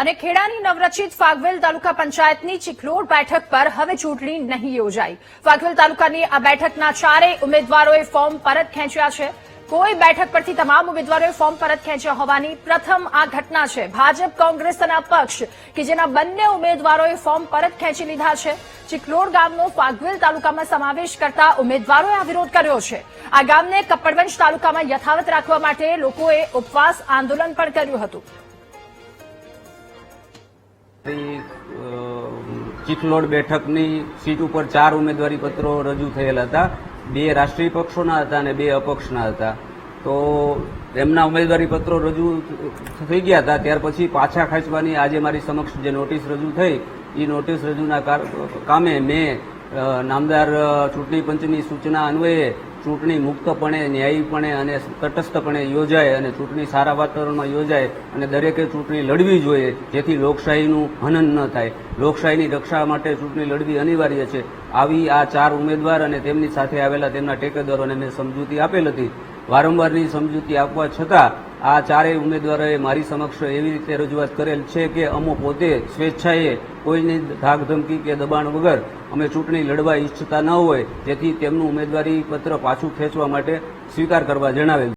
અને ખેડાની નવરચિત ફાગવેલ તાલુકા પંચાયતની ચિખલોડ બેઠક પર હવે ચૂંટણી નહીં યોજાઈ। ફાગવેલ તાલુકાની આ બેઠકના ચારેય ઉમેદવારોએ ફોર્મ પરત ખેંચ્યા છે। કોઈ બેઠક પરથી તમામ ઉમેદવારોએ ફોર્મ પરત ખેંચ્યા હોવાની પ્રથમ આ ઘટના છે। ભાજપ કોંગ્રેસ અને અપક્ષ કે જેના બંને ઉમેદવારોએ ફોર્મ પરત ખેંચી લીધા છે। ચિખલોડ ગામનો ફાગવેલ તાલુકામાં સમાવેશ કરતા ઉમેદવારોએ આ વિરોધ કર્યો છે। આ ગામને કપડવંજ તાલુકામાં યથાવત રાખવા માટે લોકોએ ઉપવાસ આંદોલન પણ કર્યું હતું। ચિખલોડ બેઠકની સીટ ઉપર 4 ઉમેદવારી પત્રો રજૂ થયેલ હતા। 2 રાષ્ટ્રીય પક્ષોના હતા અને 2 અપક્ષના હતા। તો તેમના ઉમેદવારી પત્રો રજૂ થઈ ગયા હતા, ત્યાર પછી પાછા ખેંચવાની આજે મારી સમક્ષ જે નોટિસ રજૂ થઈ એ નોટિસ રજૂના કામે મેં નામદાર ચૂંટણી પંચની સૂચના અન્વયે ચૂંટણી મુક્તપણે, ન્યાયીપણે અને તટસ્થપણે યોજાય અને ચૂંટણી સારા વાતાવરણમાં યોજાય અને દરેકે ચૂંટણી લડવી જોઈએ, જેથી લોકશાહીનું હનન ન થાય। લોકશાહીની રક્ષા માટે ચૂંટણી લડવી અનિવાર્ય છે। આવી આ 4 ઉમેદવાર અને તેમની સાથે આવેલા તેમના ટેકેદારોને મેં સમજૂતી આપેલ હતી। વારંવારની સમજૂતી આપવા છતાં આ 4 ઉમેદવારોએ મારી સમક્ષ એવી રીતે રજૂઆત કરેલ છે કે અમો પોતે સ્વેચ્છાએ કોઈની ધાક ધમકી કે દબાણ વગર અમે ચૂંટણી લડવા ઈચ્છતા ન હોય, જેથી તેમનું ઉમેદવારી પત્ર પાછું ખેંચવા માટે સ્વીકાર કરવા જણાવેલ।